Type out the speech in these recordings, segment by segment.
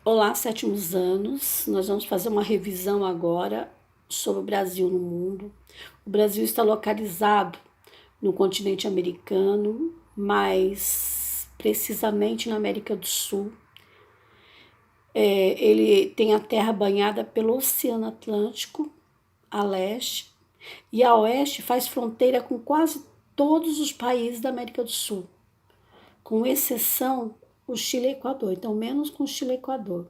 Olá, sétimos anos. Nós vamos fazer uma revisão agora sobre o Brasil no mundo. O Brasil está localizado no continente americano, mais precisamente na América do Sul. Ele tem a terra banhada pelo Oceano Atlântico, a leste, e a oeste faz fronteira com quase todos os países da América do Sul, com exceção o Chile e Equador, então menos com o Chile e Equador.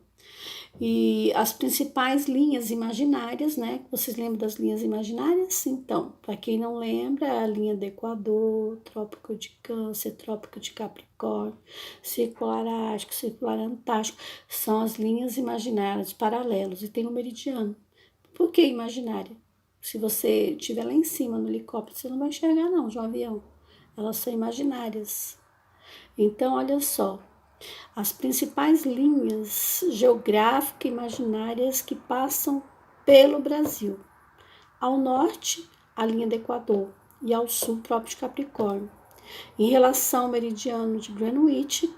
E as principais linhas imaginárias, né? Vocês lembram das linhas imaginárias? Então, para quem não lembra, a linha do Equador, Trópico de Câncer, Trópico de Capricórnio, Circular Ártico, Circular Antártico, são as linhas imaginárias paralelos e tem o meridiano. Por que imaginária? Se você estiver lá em cima no helicóptero, você não vai enxergar não, de um avião. Elas são imaginárias. Então, olha só, as principais linhas geográficas imaginárias que passam pelo Brasil. Ao norte, a linha do Equador e ao sul, o Trópico de Capricórnio. Em relação ao meridiano de Greenwich,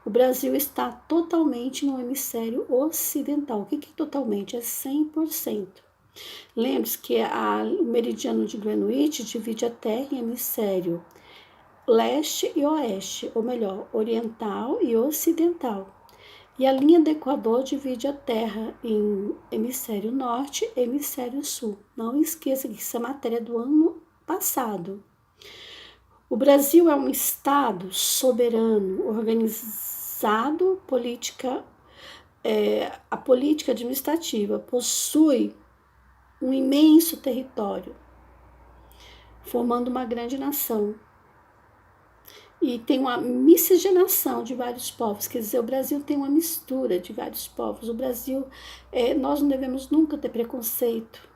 o Brasil está totalmente no hemisfério ocidental. O que é totalmente? É 100%. Lembre-se que o meridiano de Greenwich divide a Terra em hemisfério leste e oeste, ou melhor, oriental e ocidental. E a linha do Equador divide a Terra em hemisfério norte e hemisfério sul. Não esqueça que isso é matéria do ano passado. O Brasil é um estado soberano, organizado, a política administrativa possui um imenso território, formando uma grande nação. E tem uma miscigenação de vários povos, quer dizer, o Brasil tem uma mistura de vários povos. O Brasil, nós não devemos nunca ter preconceito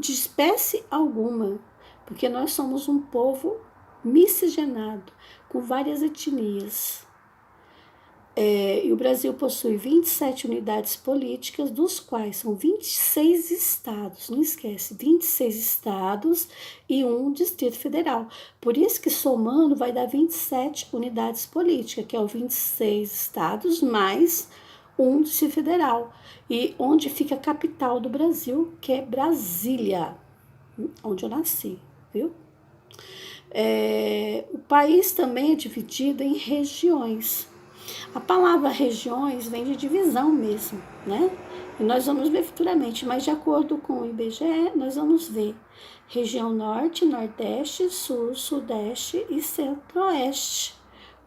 de espécie alguma, porque nós somos um povo miscigenado, com várias etnias. E o Brasil possui 27 unidades políticas, dos quais são 26 estados, não esquece, 26 estados e um Distrito Federal. Por isso que somando vai dar 27 unidades políticas, que é o 26 estados mais um Distrito Federal. E onde fica a capital do Brasil, que é Brasília, onde eu nasci, viu? O país também é dividido em regiões. A palavra regiões vem de divisão mesmo, né? E nós vamos ver futuramente, mas de acordo com o IBGE, nós vamos ver região norte, nordeste, sul, sudeste e centro-oeste.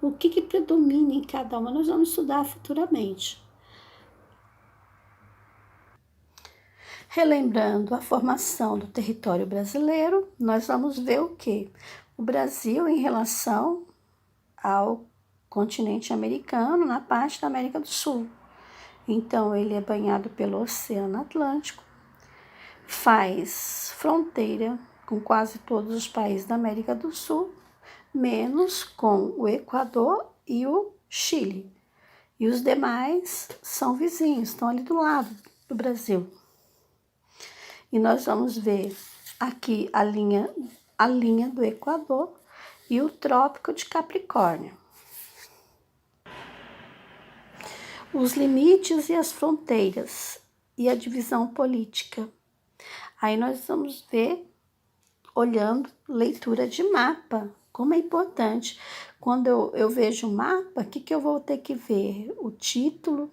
O que predomina em cada uma, nós vamos estudar futuramente. Relembrando a formação do território brasileiro, nós vamos ver o quê? O Brasil em relação ao continente americano, na parte da América do Sul. Então, ele é banhado pelo Oceano Atlântico, faz fronteira com quase todos os países da América do Sul, menos com o Equador e o Chile. E os demais são vizinhos, estão ali do lado do Brasil. E nós vamos ver aqui a linha do Equador e o Trópico de Capricórnio. Os limites e as fronteiras e a divisão política. Aí nós vamos ver, olhando, leitura de mapa, como é importante. Quando eu vejo o mapa, o que eu vou ter que ver? O título,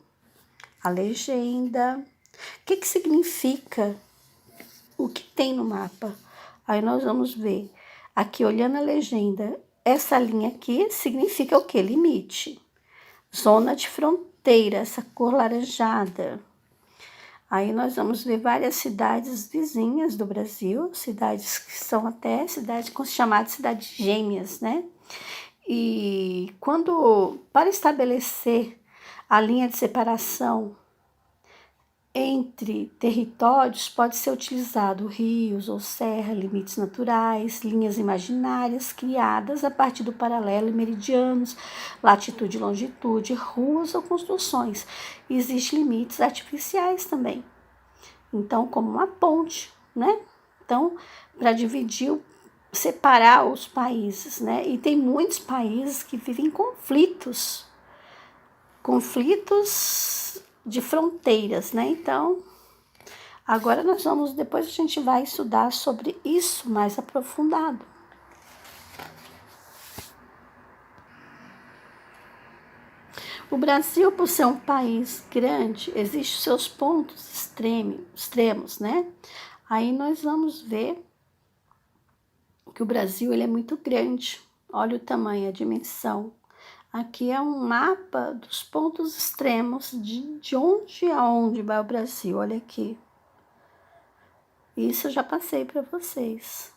a legenda, o que significa o que tem no mapa. Aí nós vamos ver, aqui olhando a legenda, essa linha aqui significa o quê? Limite. Zona de fronteira, essa cor laranjada. Aí nós vamos ver várias cidades vizinhas do Brasil, cidades que são até cidades chamadas cidades gêmeas, né? E para estabelecer a linha de separação entre territórios, pode ser utilizado rios ou serra, limites naturais, linhas imaginárias criadas a partir do paralelo e meridianos, latitude e longitude, ruas ou construções. Existem limites artificiais também. Então, como uma ponte, né? Então, para separar os países, né? E tem muitos países que vivem conflitos de fronteiras, né? Então, agora depois a gente vai estudar sobre isso mais aprofundado. O Brasil, por ser um país grande, existem seus pontos extremos, né? Aí nós vamos ver que o Brasil ele é muito grande. Olha o tamanho, a dimensão. Aqui é um mapa dos pontos extremos de onde a onde vai o Brasil. Olha aqui. Isso eu já passei para vocês.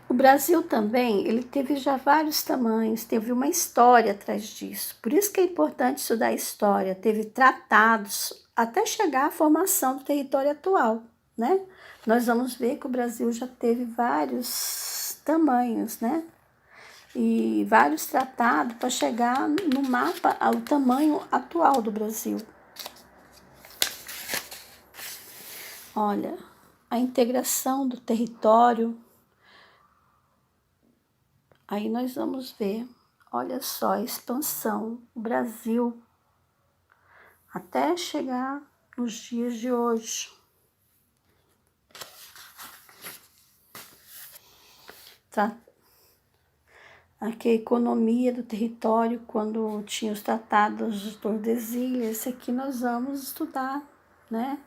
O Brasil também, ele teve já vários tamanhos, teve uma história atrás disso. Por isso que é importante estudar a história. Teve tratados até chegar à formação do território atual, né? Nós vamos ver que o Brasil já teve vários tamanhos, né? E vários tratados para chegar no mapa ao tamanho atual do Brasil. Olha, a integração do território. Aí nós vamos ver, olha só, a expansão, o Brasil, até chegar nos dias de hoje. Tá? Aqui a economia do território, quando tinha os tratados de Tordesilhas, esse aqui nós vamos estudar, né?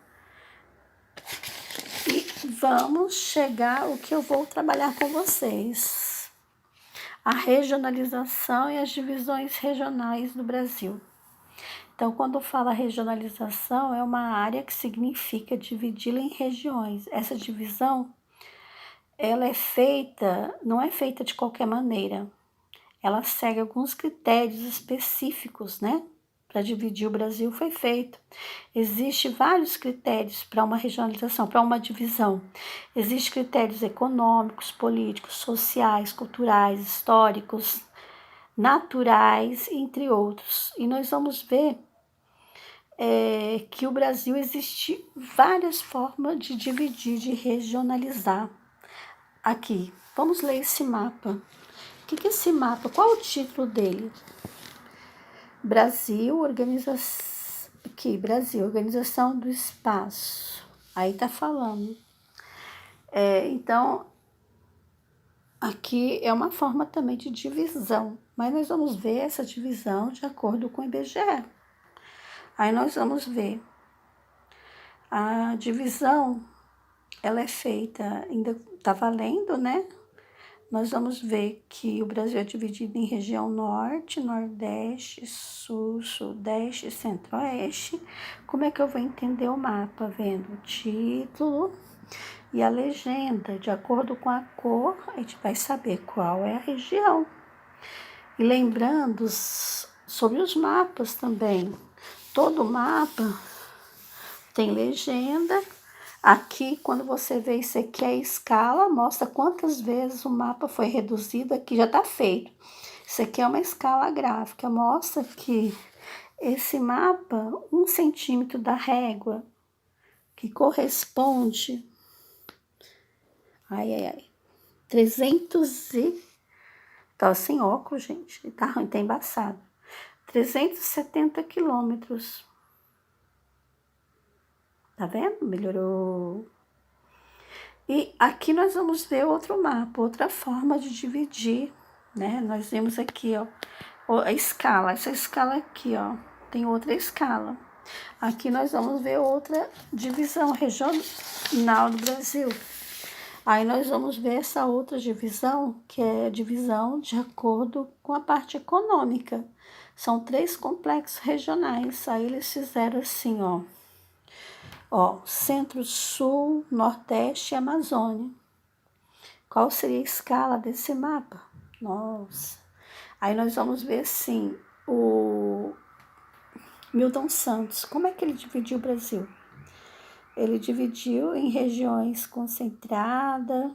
E vamos chegar o que eu vou trabalhar com vocês. A regionalização e as divisões regionais do Brasil. Então, quando fala regionalização, é uma área que significa dividi-la em regiões. Essa divisão, ela é feita, não é feita de qualquer maneira. Ela segue alguns critérios específicos, né? Para dividir o Brasil foi feito. Existem vários critérios para uma regionalização, para uma divisão. Existem critérios econômicos, políticos, sociais, culturais, históricos, naturais, entre outros. E nós vamos ver que o Brasil existe várias formas de dividir, de regionalizar. Aqui, vamos ler esse mapa. O que é esse mapa? Qual o título dele? Brasil, Organização do Espaço. Aí tá falando. Então, aqui é uma forma também de divisão, mas nós vamos ver essa divisão de acordo com o IBGE. Aí nós vamos ver. A divisão, ela é feita, ainda está valendo, né? Nós vamos ver que o Brasil é dividido em região norte, nordeste, sul, sudeste e centro-oeste. Como é que eu vou entender o mapa? Vendo o título e a legenda. De acordo com a cor, a gente vai saber qual é a região. E lembrando sobre os mapas também. Todo mapa tem legenda. Aqui, quando você vê isso aqui, a escala mostra quantas vezes o mapa foi reduzido. Aqui já está feito. Isso aqui é uma escala gráfica. Mostra que esse mapa, 1 centímetro da régua, que corresponde... 300 e... Tá sem óculos, gente. Tá ruim, tá embaçado. 370 quilômetros. Tá vendo? Melhorou. E aqui nós vamos ver outro mapa, outra forma de dividir, né? Nós vemos aqui, ó, a escala. Essa escala aqui, ó, tem outra escala. Aqui nós vamos ver outra divisão regional do Brasil. Aí nós vamos ver essa outra divisão, que é a divisão de acordo com a parte econômica. São 3 complexos regionais. Aí eles fizeram assim, ó, Centro, Sul, Nordeste e Amazônia. Qual seria a escala desse mapa? Nossa. Aí nós vamos ver assim, o Milton Santos, como é que ele dividiu o Brasil? Ele dividiu em regiões concentradas,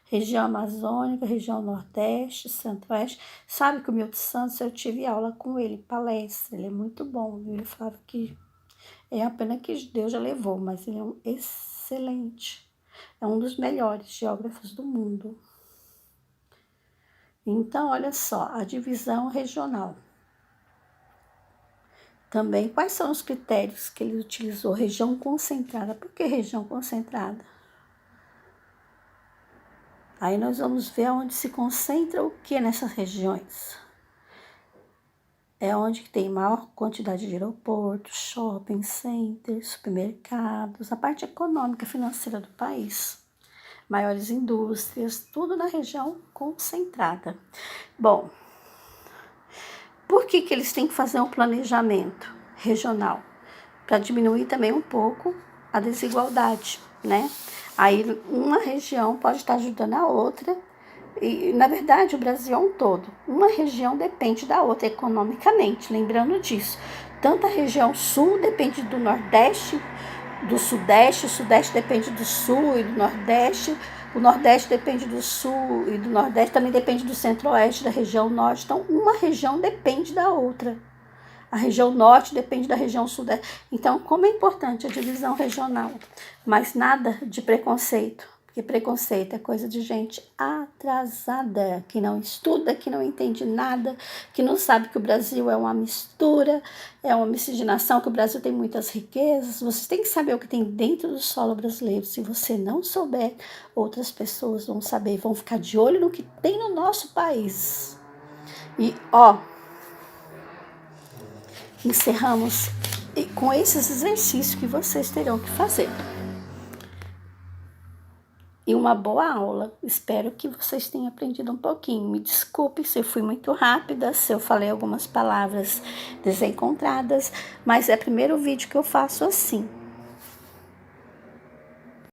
região amazônica, região nordeste, centro-oeste. Sabe que o Milton Santos, eu tive aula com ele, palestra, ele é muito bom. Ele falava que é a pena que Deus já levou, mas ele é um excelente, é um dos melhores geógrafos do mundo. Então, olha só, a divisão regional. Também, quais são os critérios que ele utilizou? Região concentrada. Por que região concentrada? Aí nós vamos ver onde se concentra o que nessas regiões. É onde tem maior quantidade de aeroportos, shopping centers, supermercados, a parte econômica e financeira do país. Maiores indústrias, tudo na região concentrada. Bom, por que eles têm que fazer um planejamento regional? Para diminuir também um pouco a desigualdade, né? Aí uma região pode estar ajudando a outra e, na verdade, o Brasil é um todo. Uma região depende da outra economicamente, lembrando disso. Tanto a região sul depende do Nordeste, do Sudeste, o Sudeste depende do Sul e do Nordeste, o Nordeste depende do Sul e do Nordeste, também depende do Centro-Oeste, da região Norte. Então, uma região depende da outra. A região Norte depende da região Sudeste. Então, como é importante a divisão regional, mas nada de preconceito. Porque preconceito é coisa de gente atrasada, que não estuda, que não entende nada, que não sabe que o Brasil é uma mistura, é uma miscigenação, que o Brasil tem muitas riquezas. Você tem que saber o que tem dentro do solo brasileiro. Se você não souber, outras pessoas vão saber, vão ficar de olho no que tem no nosso país. E, encerramos com esses exercícios que vocês terão que fazer. E uma boa aula. Espero que vocês tenham aprendido um pouquinho. Me desculpe se eu fui muito rápida, se eu falei algumas palavras desencontradas, mas é o primeiro vídeo que eu faço assim.